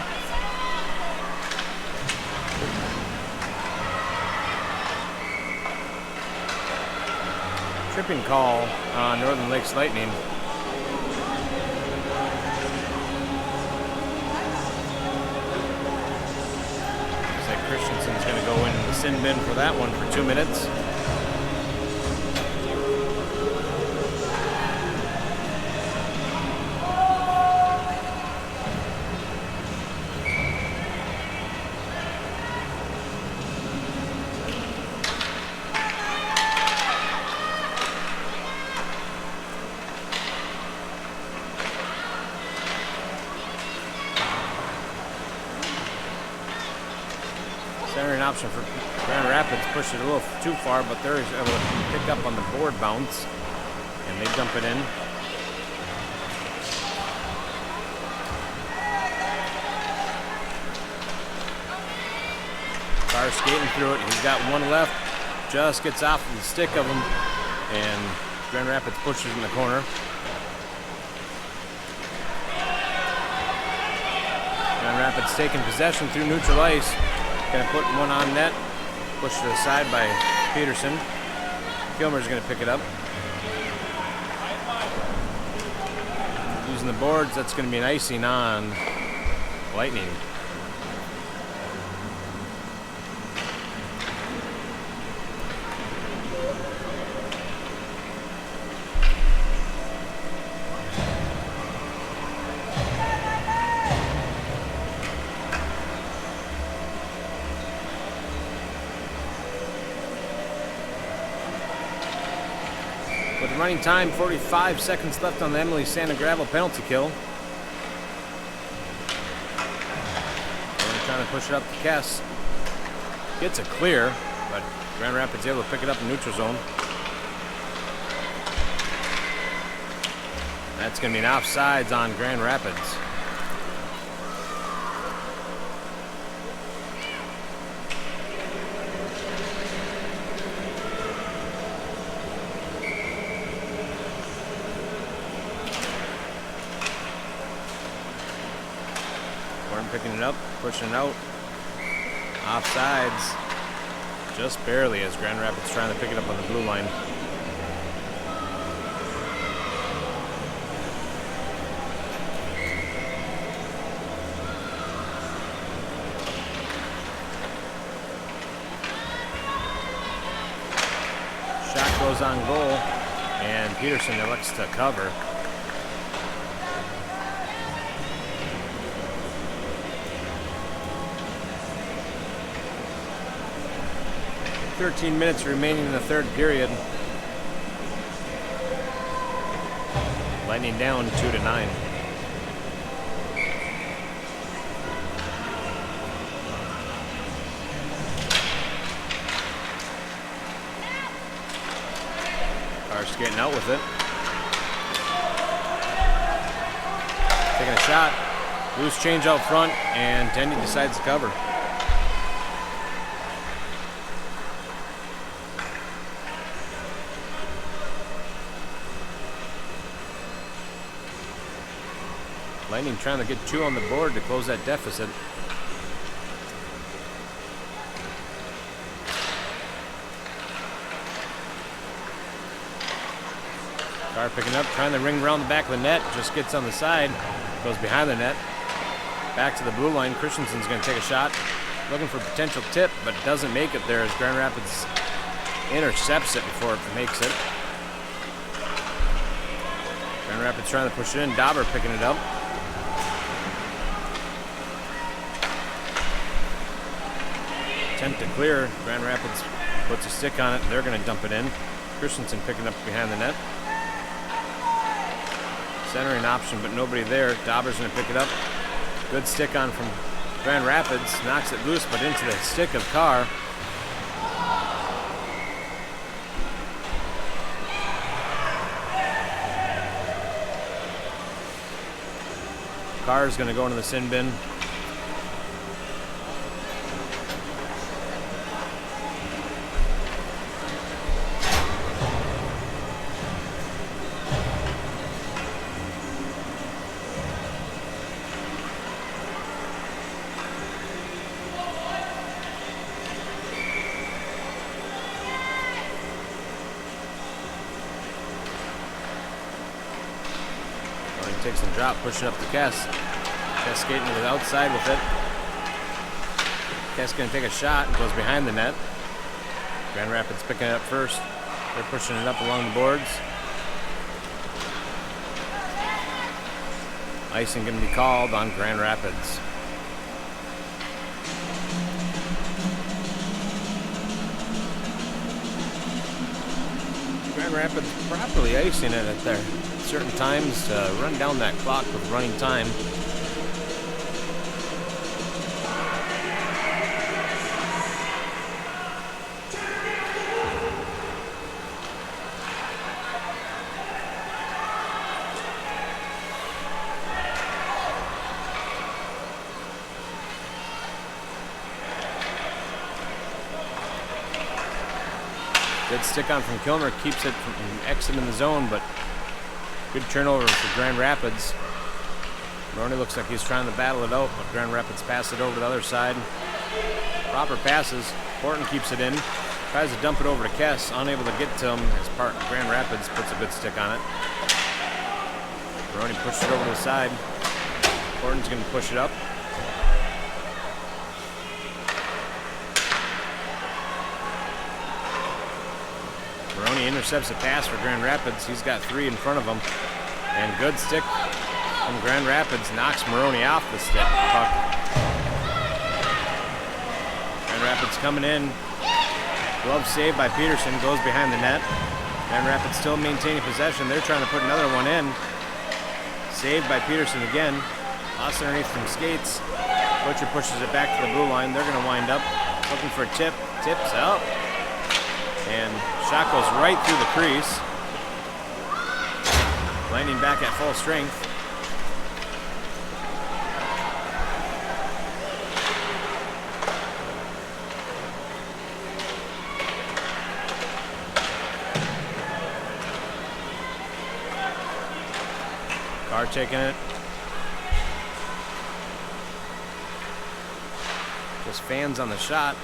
Tripping call on Northern Lakes Lightning. Looks like Christenson's going to go into the sin bin for that one for 2 minutes. Centering option for Grand Rapids, pushed it a little too far, but they're able to pick up on the board bounce, and they dump it in. Carr skating through it. He's got one left, just gets off the stick of him, and Grand Rapids pushes in the corner. Grand Rapids taking possession through neutral ice. Going to put one on net, pushed to the side by Peterson. Gilmer's going to pick it up. Using the boards, that's going to be an icing on Lightning. With running time, 45 seconds left on the Emily Santa Gravel penalty kill. They're trying to push it up to Kes. Gets it clear, but Grand Rapids able to pick it up in neutral zone. That's going to be an offsides on Grand Rapids. Picking it up, pushing it out. Offsides. Just barely as Grand Rapids trying to pick it up on the blue line. Shot goes on goal, and Peterson elects to cover. 13 minutes remaining in the third period. Lightning down 2-9. Carr's getting out with it. Taking a shot. Loose change out front, and Tendy decides to cover. Lightning trying to get 2 on the board to close that deficit. Carr picking up, trying to ring around the back of the net, just gets on the side, goes behind the net. Back to the blue line, Christenson's going to take a shot, looking for potential tip, but doesn't make it there as Grand Rapids intercepts it before it makes it. Grand Rapids trying to push it in, Dauber picking it up. Attempt to clear. Grand Rapids puts a stick on it. They're going to dump it in. Christenson picking up behind the net. Centering option, but nobody there. Dauber's going to pick it up. Good stick on from Grand Rapids. Knocks it loose, but into the stick of Carr. Carr's going to go into the sin bin. takes the drop, pushing up to Kes. Kes skating to the outside with it. Kes going to take a shot and goes behind the net. Grand Rapids picking it up first. They're pushing it up along the boards. Icing going to be called on Grand Rapids. Grand Rapids properly icing it at their certain times to run down that clock with running time. Good stick on from Kilmer, keeps it from exiting the zone, but good turnover for Grand Rapids. Moroni looks like he's trying to battle it out, but Grand Rapids pass it over to the other side. Proper passes. Horton keeps it in. Tries to dump it over to Kes, unable to get to him as Grand Rapids puts a good stick on it. Moroni pushed it over to the side. Horton's going to push it up. Moroni intercepts a pass for Grand Rapids. He's got 3 in front of him. And good stick from Grand Rapids knocks Moroni off the stick. Puck. Grand Rapids coming in. Glove saved by Peterson. Goes behind the net. Grand Rapids still maintaining possession. They're trying to put another one in. Saved by Peterson again. Lost underneath some skates. Butcher pushes it back to the blue line. They're going to wind up looking for a tip. Tips out. And shot goes right through the crease. Landing back at full strength. Carr taking it. Just fans on the shot.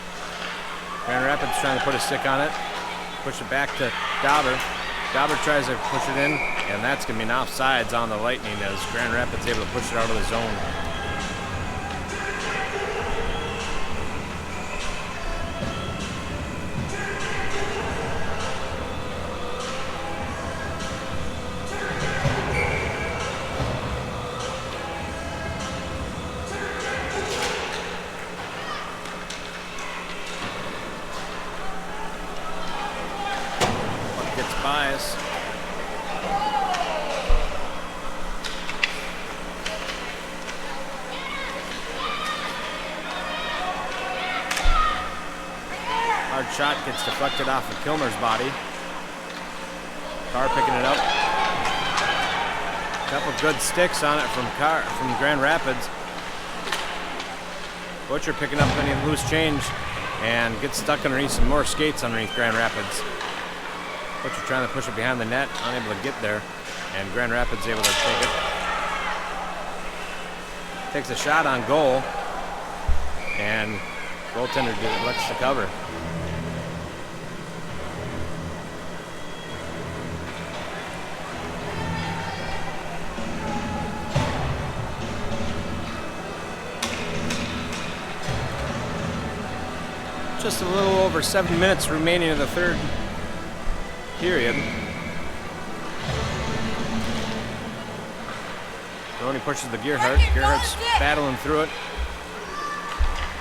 Grand Rapids trying to put a stick on it. Push it back to Dauber. Dauber tries to push it in, and that's going to be an offsides on the Lightning as Grand Rapids able to push it out of the zone. Bias. Hard shot gets deflected off of Kilmer's body. Carr picking it up. Couple good sticks on it from Grand Rapids. Butcher picking up any loose change and gets stuck underneath some more skates underneath Grand Rapids. Butcher trying to push it behind the net, unable to get there, and Grand Rapids able to take it. Takes a shot on goal, and goaltender lets the cover. Just a little over 7 minutes remaining in the third period. Moroni pushes the Gearhart. Gearhart's battling through it.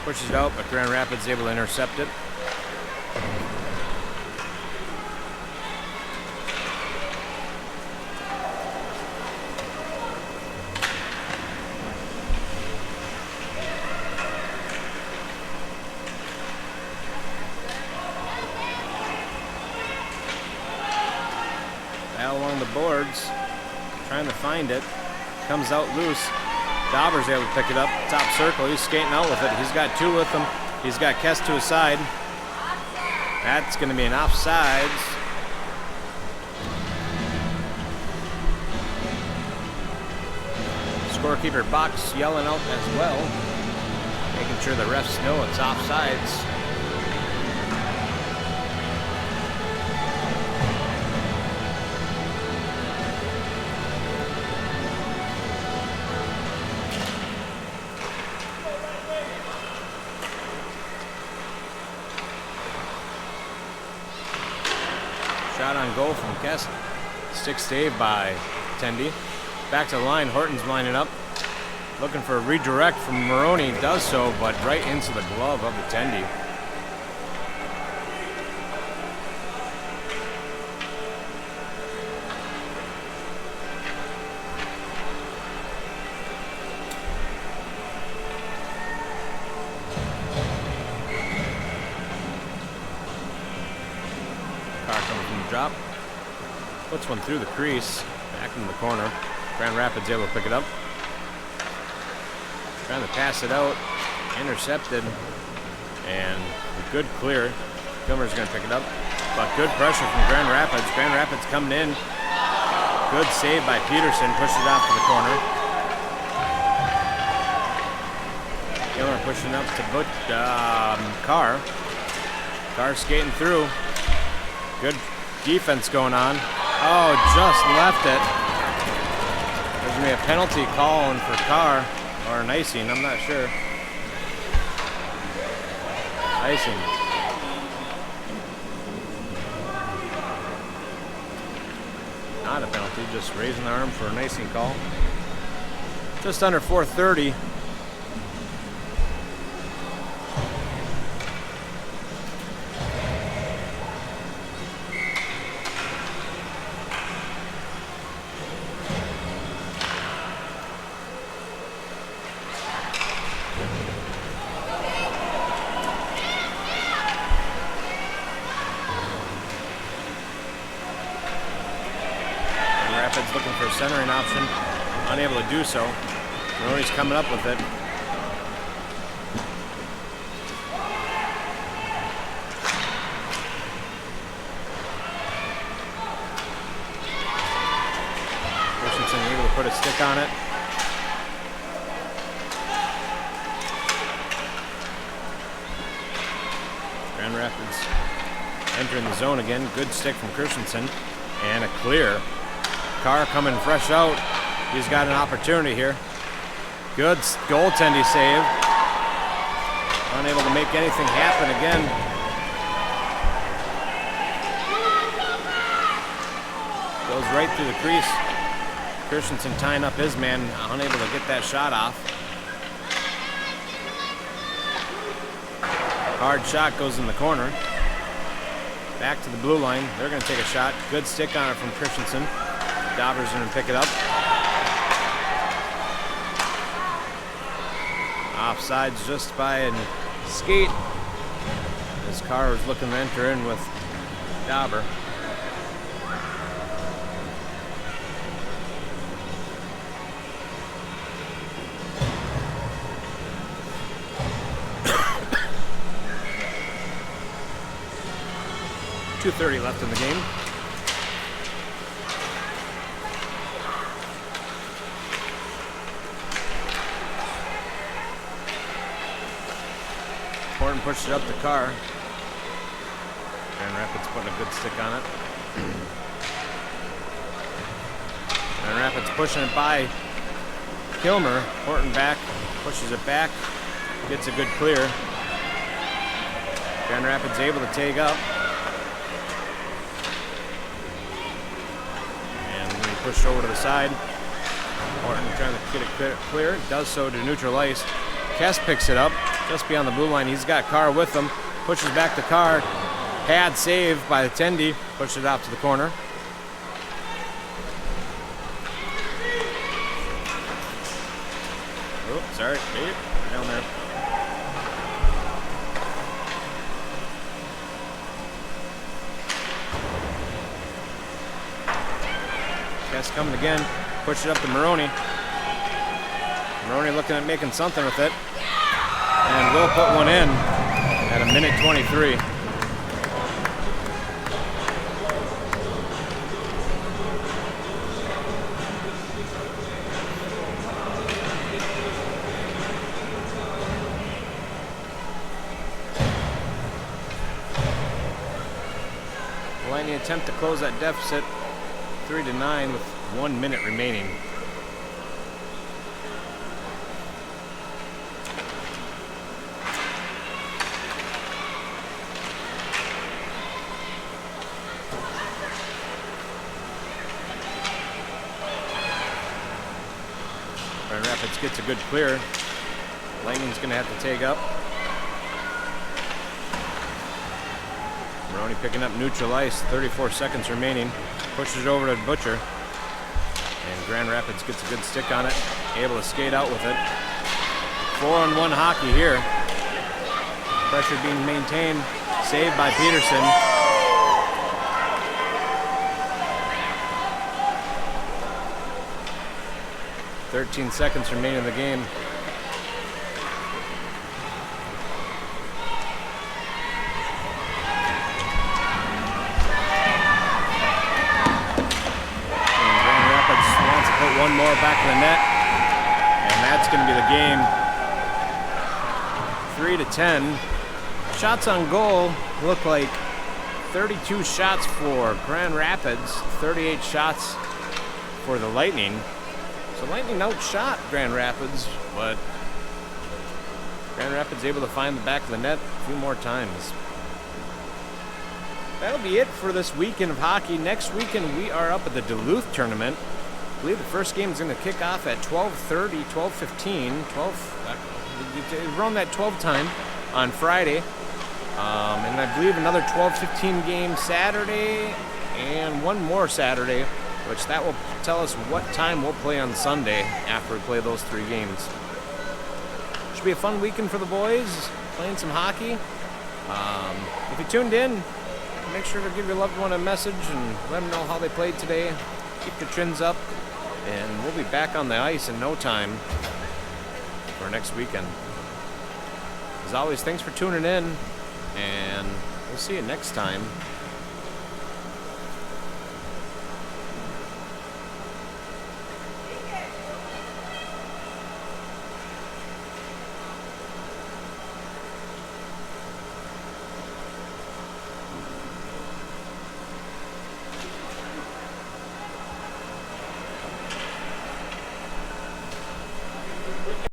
Pushes it out, but Grand Rapids able to intercept it. Along the boards, trying to find it. Comes out loose. Dauber's able to pick it up. Top circle. He's skating out with it. He's got 2 with him. He's got Kes to his side. That's going to be an offsides. Scorekeeper Box yelling out as well, making sure the refs know it's offsides. Shot on goal from Kes. Stick save by Tendy. Back to the line. Horton's lining up. Looking for a redirect from Moroni. Does so, but right into the glove of the Tendy. Drop. Puts one through the crease. Back in the corner. Grand Rapids able to pick it up. Trying to pass it out. Intercepted. And a good clear. Kilmer's going to pick it up. But good pressure from Grand Rapids. Grand Rapids coming in. Good save by Peterson. Pushes it off to the corner. Kilmer pushing up to Carr. Carr skating through. Good defense going on. Oh, just left it. There's going to be a penalty calling for Carr, or an icing, I'm not sure. Icing. Not a penalty, just raising the arm for an icing call. Just under 4:30. Looking for a centering option, unable to do so. Moroni's coming up with it. Christenson able to put a stick on it. Grand Rapids entering the zone again. Good stick from Christenson and a clear. Carr coming fresh out. He's got an opportunity here. Good goaltending save. Unable to make anything happen again. Goes right through the crease. Christenson tying up his man, unable to get that shot off. Hard shot goes in the corner. Back to the blue line. They're going to take a shot. Good stick on it from Christenson. Dauber's going to pick it up. Offsides just by a skate. As Carr was looking to enter in with Dauber. .230 left in the game. Horton pushed it up the Carr. Grand Rapids putting a good stick on it. Grand Rapids pushing it by Kilmer. Horton back, pushes it back, gets a good clear. Grand Rapids able to take up. And when he pushed over to the side, Horton trying to get it clear. Does so to neutral ice. Kes picks it up. Just beyond the blue line, he's got Carr with him. Pushes back to Carr. Pad save by the Tendy. Pushes it out to the corner. Oh, sorry. Hey, down there. Kes coming again. Push it up to Moroni. Moroni looking at making something with it. And will put one in at 1:23. Lightning attempt to close that deficit 3-9 with 1 minute remaining. Rapids gets a good clear. Lightning's going to have to take up. Moroni picking up neutral ice. 34 seconds remaining. Pushes it over to Butcher. And Grand Rapids gets a good stick on it. Able to skate out with it. 4-on-1 hockey here. Pressure being maintained. Saved by Peterson. "13 seconds remaining in the game. And Grand Rapids wants to put one more back in the net. And that's going to be the game. 3-10. Shots on goal look like 32 shots for Grand Rapids, 38 shots for the Lightning. So Lightning outshot Grand Rapids, but Grand Rapids able to find the back of the net a few more times. That'll be it for this weekend of hockey. Next weekend we are up at the Duluth tournament. I believe the first game is going to kick off at 12:30, 12:15, around that 12 time on Friday. And I believe another 12:15 game Saturday and one more Saturday, which that will tell us what time we'll play on Sunday after we play those 3 games. Should be a fun weekend for the boys, playing some hockey. If you tuned in, make sure to give your loved one a message and let them know how they played today. Keep their chins up, and we'll be back on the ice in no time for next weekend. As always, thanks for tuning in, and we'll see you next time